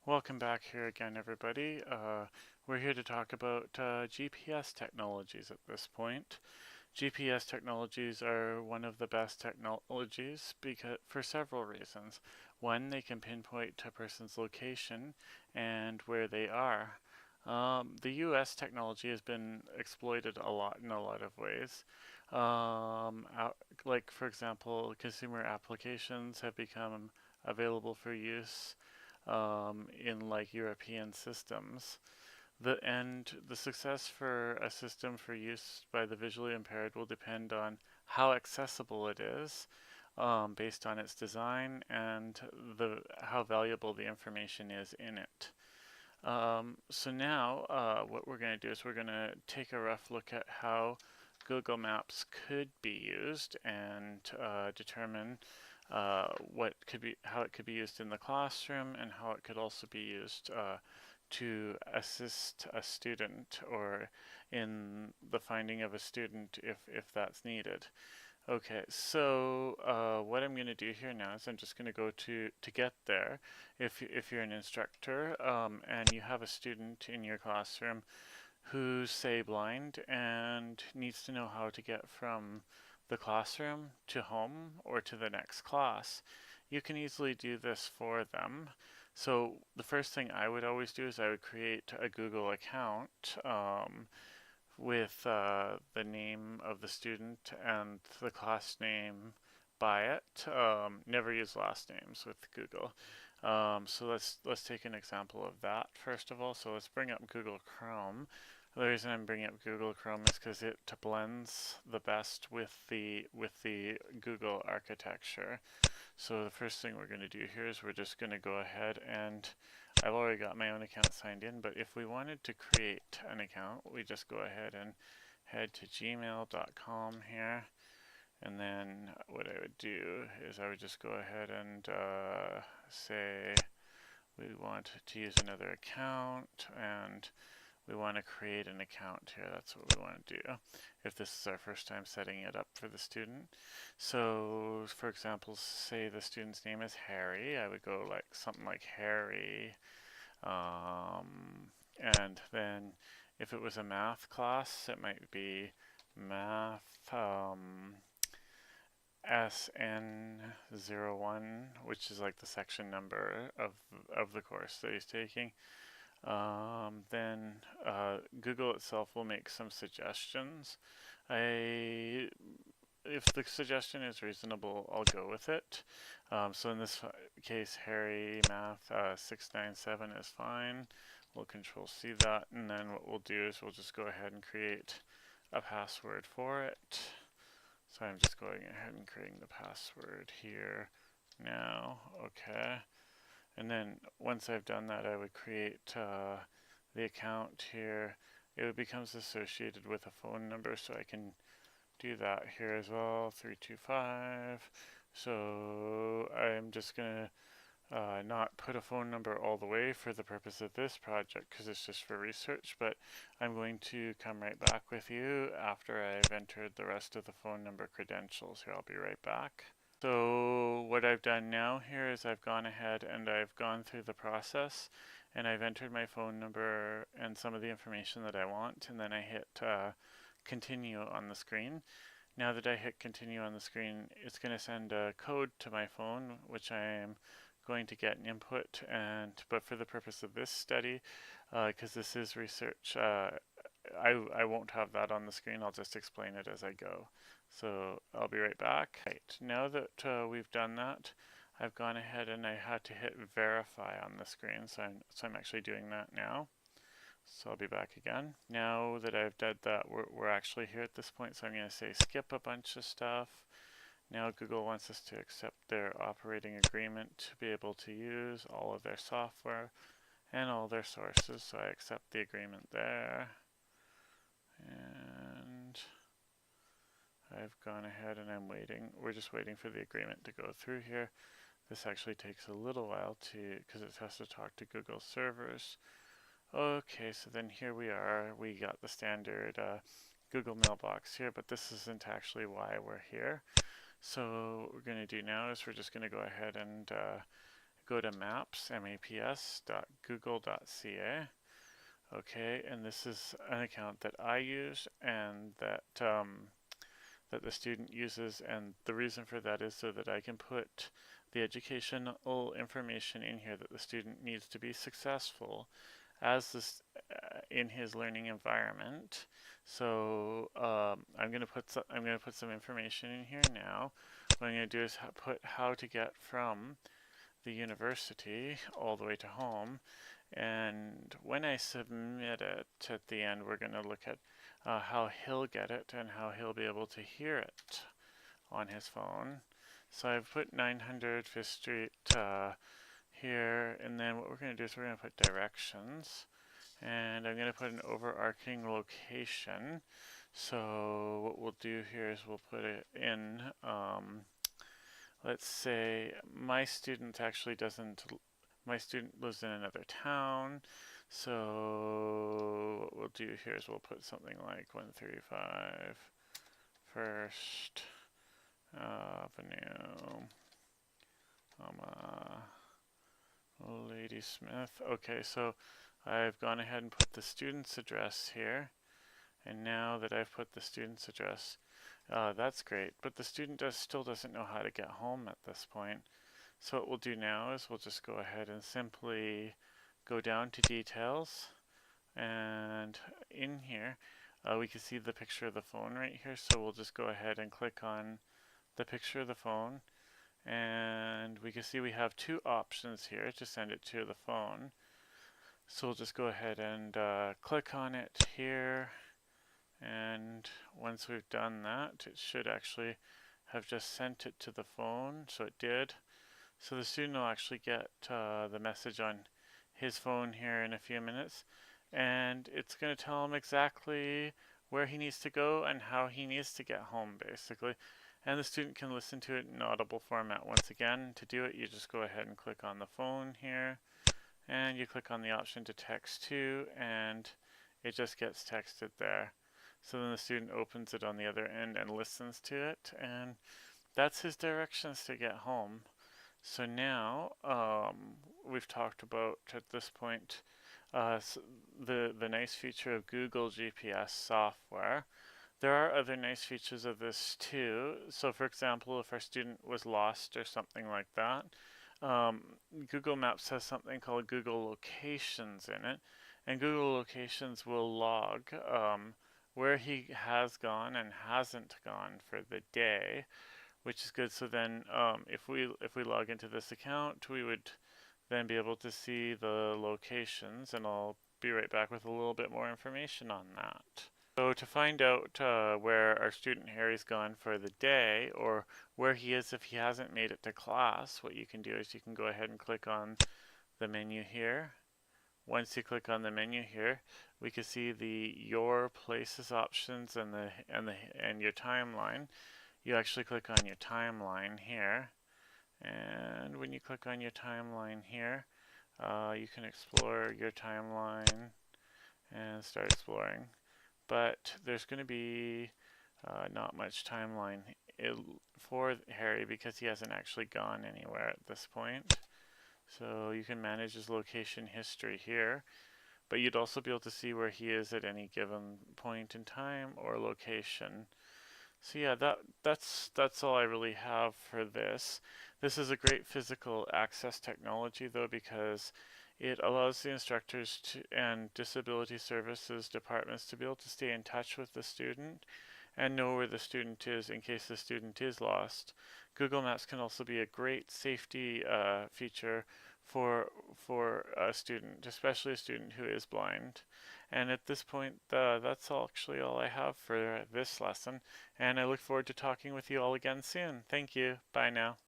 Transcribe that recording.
Welcome back here again, everybody. We're here to talk about GPS technologies at this point. GPS technologies are one of the best technologies because for several reasons. One, they can pinpoint a person's location and where they are. The US technology has been exploited a lot in a lot of ways. Like, for example, consumer applications have become available for use in like European systems. The success for a system for use by the visually impaired will depend on how accessible it is, based on its design and the how valuable the information is in it. So now, what we're going to do is we're going to take a rough look at how Google Maps could be used and determine how it could be used in the classroom and how it could also be used to assist a student or in the finding of a student if that's needed. Okay, so what I'm going to do here now is I'm just going to go to get there. If you're an instructor and you have a student in your classroom who's say blind and needs to know how to get from the classroom to home or to the next class, you can easily do this for them. So the first thing I would always do is I would create a Google account with the name of the student and the class name by it. Never use last names with Google. So let's take an example of that first of all. So let's bring up Google Chrome. The reason I'm bringing up Google Chrome is because it blends the best with the Google architecture. So the first thing we're going to do here is we're just going to go ahead and I've already got my own account signed in, but if we wanted to create an account, we just go ahead and head to gmail.com here. And then what I would do is I would just go ahead and say we want to use another account and we want to create an account here. That's what we want to do if this is our first time setting it up for the student. So for example, say the student's name is Harry. I would go like something like Harry. And then if it was a math class, it might be math SN01, which is like the section number of the course that he's taking. Then Google itself will make some suggestions. If the suggestion is reasonable, I'll go with it. So in this case, Harry Math 697 is fine. We'll Control C that, and then what we'll do is we'll just go ahead and create a password for it. So I'm just going ahead and creating the password here now. Okay. And then once I've done that, I would create the account here. It becomes associated with a phone number, so I can do that here as well, 325. So I'm just going to not put a phone number all the way for the purpose of this project because it's just for research, but I'm going to come right back with you after I've entered the rest of the phone number credentials here. I'll be right back. So what I've done now here is I've gone ahead and I've gone through the process and I've entered my phone number and some of the information that I want, and then I hit continue on the screen. Now that I hit continue on the screen, it's going to send a code to my phone, which I am going to get an input, but for the purpose of this study, because this is research, I won't have that on the screen. I'll just explain it as I go. So I'll be right back. Right, now that we've done that, I've gone ahead and I had to hit verify on the screen, so I'm actually doing that now. So I'll be back again. Now that I've done that, we're actually here at this point, so I'm going to say skip a bunch of stuff. Now Google wants us to accept their operating agreement to be able to use all of their software and all their sources, so I accept the agreement there. And I've gone ahead and I'm waiting. We're just waiting for the agreement to go through here. This actually takes a little while because it has to talk to Google servers. Okay, so then here we are. We got the standard Google mailbox here, but this isn't actually why we're here. So what we're going to do now is we're just going to go ahead and go to maps, maps.google.ca. Okay, and this is an account that I use and that that the student uses, and the reason for that is so that I can put the educational information in here that the student needs to be successful as this in his learning environment. So I'm going to put some information in here now. What I'm going to do is put how to get from the university all the way to home, and when I submit it at the end, we're going to look at how he'll get it and how he'll be able to hear it on his phone. So I've put 900 Fifth Street here, and then what we're going to do is we're going to put directions, and I'm going to put an overarching location. So what we'll do here is we'll put it in, let's say my student lives in another town, so what we'll do here is we'll put something like 135 First Avenue, Ladysmith. Okay, so I've gone ahead and put the student's address here, and now that I've put the student's address, that's great, but the student still doesn't know how to get home at this point. So what we'll do now is we'll just go ahead and simply go down to details, and in here we can see the picture of the phone right here, so we'll just go ahead and click on the picture of the phone, and we can see we have two options here to send it to the phone. So we'll just go ahead and click on it here, and once we've done that, it should actually have just sent it to the phone. So it did. So the student will actually get the message on his phone here in a few minutes, and it's going to tell him exactly where he needs to go and how he needs to get home, basically. And the student can listen to it in audible format. Once again, to do it, you just go ahead and click on the phone here, and you click on the option to text to, and it just gets texted there. So then the student opens it on the other end and listens to it, and that's his directions to get home. So now we've talked about at this point the nice feature of Google GPS software. There are other nice features of this too. So for example, if our student was lost or something like that, Google Maps has something called Google Locations in it, and Google Locations will log where he has gone and hasn't gone for the day, which is good. So then if we log into this account, we would then be able to see the locations, and I'll be right back with a little bit more information on that. So to find out where our student Harry's gone for the day, or where he is if he hasn't made it to class, what you can do is you can go ahead and click on the menu here. Once you click on the menu here, we can see the Your Places options and your timeline. You actually click on your timeline here, and when you click on your timeline here, you can explore your timeline and start exploring. But there's going to be not much timeline for Harry because he hasn't actually gone anywhere at this point. So you can manage his location history here, but you'd also be able to see where he is at any given point in time or location. So yeah, that's all I really have for this. This is a great physical access technology though, because it allows the instructors and disability services departments to be able to stay in touch with the student and know where the student is in case the student is lost. Google Maps can also be a great safety feature for a student, especially a student who is blind. And at this point, that's actually all I have for this lesson, and I look forward to talking with you all again soon. Thank you. Bye now.